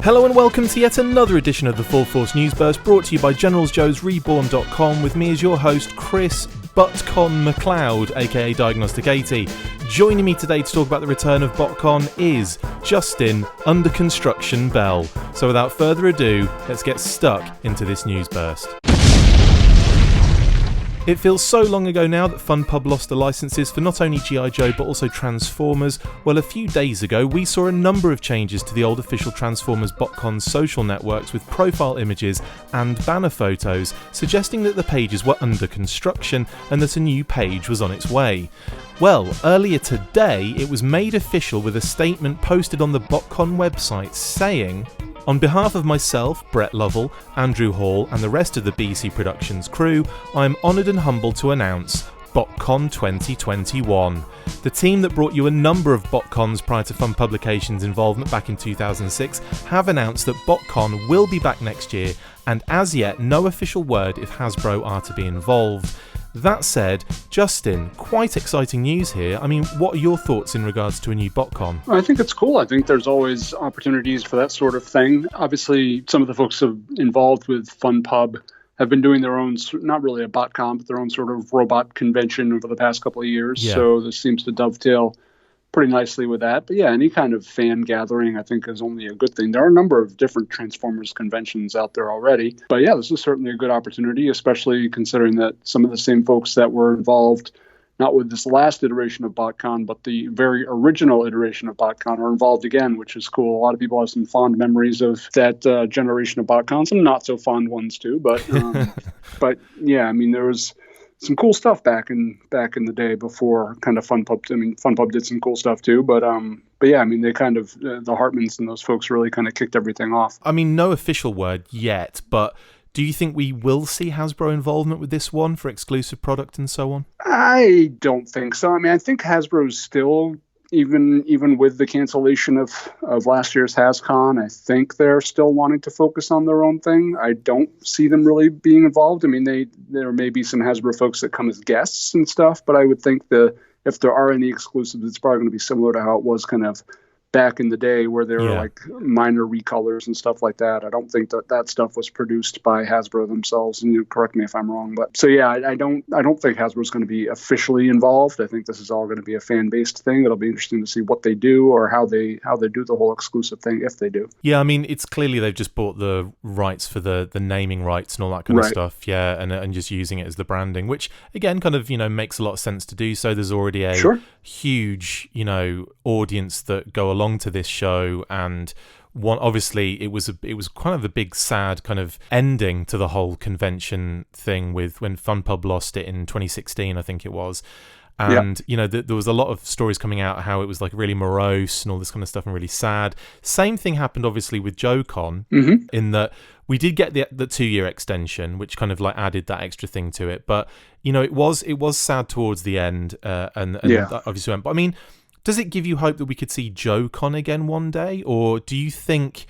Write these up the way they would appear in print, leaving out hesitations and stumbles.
Hello and welcome to yet another edition of the Full Force News Burst, brought to you by GeneralsJoes Reborn.com, with me as your host, Chris ButtCon McLeod, aka Diagnostic 80. Joining me today to talk about the return of Botcon is Justin Under Construction Bell. So without further ado, let's get stuck into this news burst. It feels so long ago now that FunPub lost the licenses for not only G.I. Joe but also Transformers. Well, a few days ago we saw a number of changes to the old official Transformers Botcon social networks with profile images and banner photos, suggesting that the pages were under construction and that a new page was on its way. Well, earlier today it was made official with a statement posted on the Botcon website saying, "On behalf of myself, Brett Lovell, Andrew Hall and the rest of the BC Productions crew, I am honoured and humbled to announce Botcon 2021. The team that brought you a number of Botcons prior to Fun Publications' involvement back in 2006 have announced that Botcon will be back next year, and as yet no official word if Hasbro are to be involved." That said, Justin, quite exciting news here. I mean, what are your thoughts in regards to a new Botcon? I think it's cool. I think there's always opportunities for that sort of thing. Obviously, some of the folks involved with FunPub have been doing their own, not really a Botcon, but their own sort of robot convention over the past couple of years. Yeah. So this seems to dovetail pretty nicely with that. But yeah, any kind of fan gathering, I think, is only a good thing. There are a number of different Transformers conventions out there already. But yeah, this is certainly a good opportunity, especially considering that some of the same folks that were involved, not with this last iteration of Botcon, but the very original iteration of Botcon are involved again, which is cool. A lot of people have some fond memories of that generation of Botcon, some not so fond ones too. But but yeah, I mean, there was some cool stuff back in the day before kind of FunPub. I mean, FunPub did some cool stuff too, but yeah, I mean, they kind of the Hartmans and those folks really kind of kicked everything off. I mean, no official word yet, but do you think we will see Hasbro involvement with this one for exclusive product and so on? I don't think so. I mean, I think Hasbro's still, even with the cancellation of last year's HasCon, I think they're still wanting to focus on their own thing. I don't see them really being involved. I mean, there may be some Hasbro folks that come as guests and stuff, but I would think that if there are any exclusives, it's probably going to be similar to how it was kind of back in the day, where there were like minor recolors and stuff like that. I don't think that stuff was produced by Hasbro themselves, and you correct me if I'm wrong. But so yeah, I don't think Hasbro's going to be officially involved. I think this is all going to be a fan-based thing. It'll be interesting to see what they do or how they do the whole exclusive thing, if they do. Yeah, I mean, it's clearly they've just bought the rights for the naming rights and all that kind of stuff. Yeah, and just using it as the branding, which again kind of makes a lot of sense to do so. There's already a huge audience that go along to this show, and one obviously it was kind of a big sad kind of ending to the whole convention thing with when FunPub lost it in 2016, I think it was. And there was a lot of stories coming out how it was like really morose and all this kind of stuff and really sad. Same thing happened obviously with JoeCon, in that we did get the 2-year extension, which kind of like added that extra thing to it. But it was sad towards the end, and obviously went. But I mean, does it give you hope that we could see JoeCon again one day, or do you think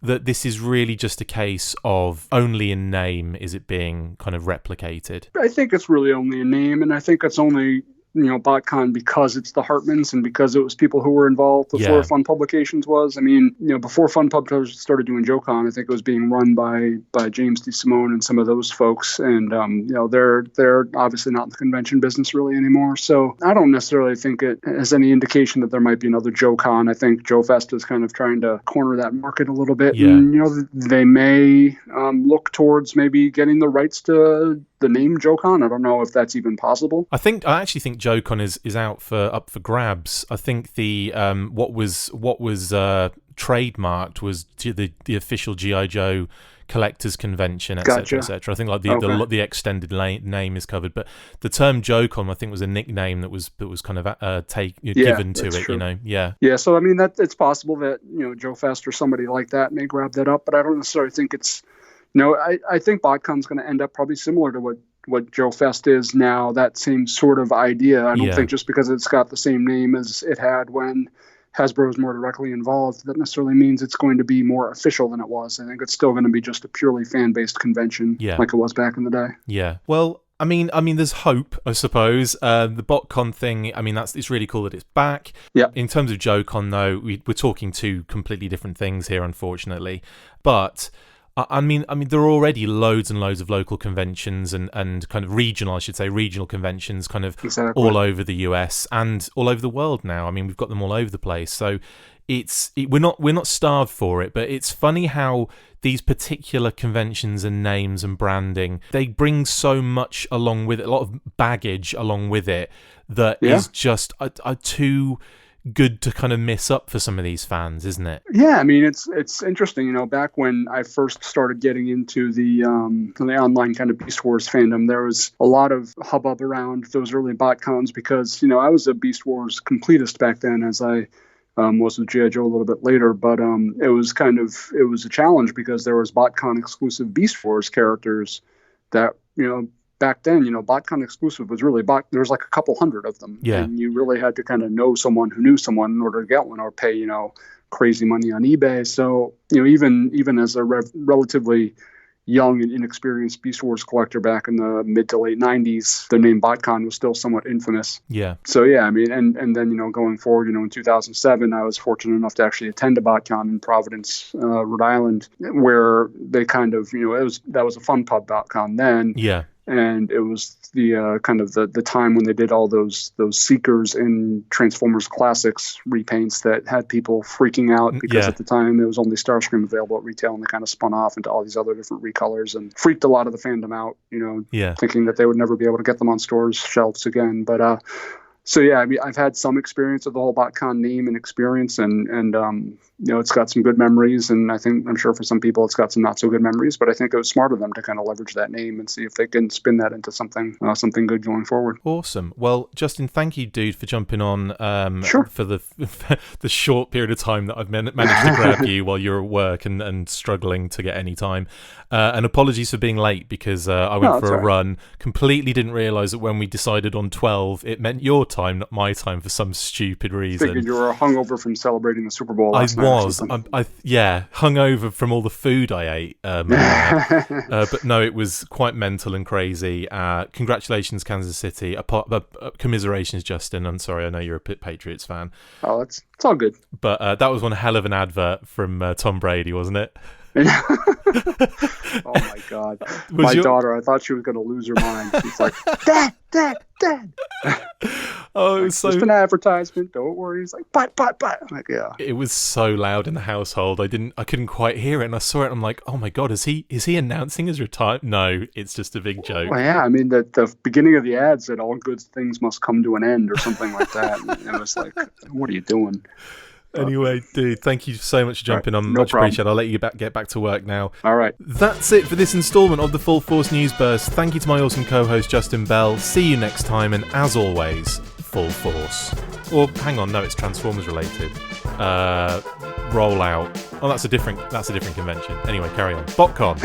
that this is really just a case of only in name is it being kind of replicated? I think it's really only a name, and I think it's only Botcon because it's the Hartmans and because it was people who were involved before Fun Publications was. I mean, before Fun Pub started doing JoeCon, I think it was being run by James DeSimone and some of those folks, and they're obviously not in the convention business really anymore. So I don't necessarily think it has any indication that there might be another JoeCon. I think JoeFest is kind of trying to corner that market a little bit. Yeah. And, they may look towards maybe getting the rights to the name JoeCon. I don't know if that's even possible. I actually think JoeCon is up for grabs. I think the what was trademarked was the official G.I. Joe collectors convention, etc., etc. I think like the extended name is covered, but the term JoeCon I think was a nickname that was kind of given to it. True. Yeah. So I mean it's possible that JoeFest or somebody like that may grab that up, but I don't necessarily think it's. I think Botcon's going to end up probably similar to what JoeFest is now, that same sort of idea. I don't think just because it's got the same name as it had when Hasbro was more directly involved, that necessarily means it's going to be more official than it was. I think it's still going to be just a purely fan-based convention like it was back in the day. Yeah. Well, I mean, there's hope, I suppose. The Botcon thing, I mean, it's really cool that it's back. Yeah. In terms of JoeCon, though, we're talking two completely different things here, unfortunately. But I mean, there are already loads and loads of local conventions and kind of regional conventions, kind of all over the US and all over the world now. I mean, we've got them all over the place. So we're not starved for it, but it's funny how these particular conventions and names and branding, they bring so much along with it, a lot of baggage along with it that is just too good to kind of miss up for some of these fans, isn't it? Yeah, I mean, it's interesting. You know, back when I first started getting into the online kind of Beast Wars fandom, there was a lot of hubbub around those early BotCons because, you know, I was a Beast Wars completist back then, as I was with G.I. Joe a little bit later, but it was a challenge because there was BotCon exclusive Beast Wars characters that, you know, back then, you know, BotCon exclusive was really there was like a couple hundred of them. Yeah. And you really had to kind of know someone who knew someone in order to get one or pay, you know, crazy money on eBay. So, you know, even as a relatively young and inexperienced Beast Wars collector back in the mid to late 90s, the name BotCon was still somewhat infamous. Yeah. So, yeah, I mean, and then, you know, going forward, you know, in 2007, I was fortunate enough to actually attend a BotCon in Providence, Rhode Island, where they kind of, you know, that was a fun pub BotCon then. Yeah. And it was the kind of the time when they did all those Seekers and Transformers Classics repaints that had people freaking out because at the time there was only Starscream available at retail, and they kind of spun off into all these other different recolors and freaked a lot of the fandom out, you know, thinking that they would never be able to get them on stores' shelves again. But so yeah, I mean, I've had some experience with the whole BotCon name and experience, and you know, it's got some good memories, and I'm sure for some people it's got some not so good memories. But I think it was smart of them to kind of leverage that name and see if they can spin that into something good going forward. Awesome. Well, Justin, thank you, dude, for jumping on. Sure. For the short period of time that I've managed to grab you while you're at work and struggling to get any time. And apologies for being late because I went for a run. Completely didn't realise that when we decided on 12, it meant your time, not my time, for some stupid reason. Figured you were hungover from celebrating the Super Bowl last night. Hungover from all the food I ate. But no, it was quite mental and crazy. Congratulations, Kansas City. Commiserations, Justin. I'm sorry, I know you're a Patriots fan. Oh, it's all good. But that was one hell of an advert from Tom Brady, wasn't it? Oh my God. My daughter, I thought she was going to lose her mind. She's like, Dad. Oh, it was just an advertisement. Don't worry. He's like, but. I'm like, yeah. It was so loud in the household. I couldn't quite hear it, and I saw it. And I'm like, oh my God, is he announcing his retirement? No, it's just a big joke. Well, yeah, I mean, the beginning of the ad said all good things must come to an end or something like that. And it was like, what are you doing? Anyway, dude, thank you so much for jumping on. Much appreciated. I'll let you get back to work now. All right. That's it for this instalment of the Full Force News Burst. Thank you to my awesome co-host, Justin Bell. See you next time, and as always, Full Force. Or, hang on, no, it's Transformers related. Roll out. Oh, that's a different convention. Anyway, carry on. Botcon.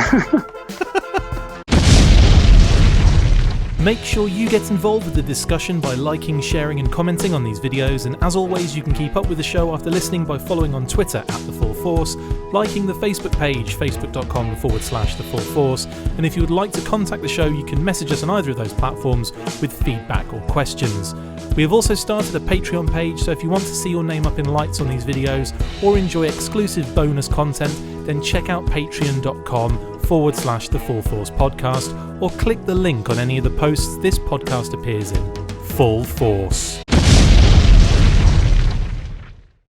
Make sure you get involved with the discussion by liking, sharing and commenting on these videos, and as always you can keep up with the show after listening by following on Twitter @TheFullForce, liking the Facebook page facebook.com/TheFullForce, and if you would like to contact the show you can message us on either of those platforms with feedback or questions. We have also started a Patreon page, so if you want to see your name up in lights on these videos or enjoy exclusive bonus content, then check out patreon.com/TheFullForce podcast or click the link on any of the posts this podcast appears in. Full Force.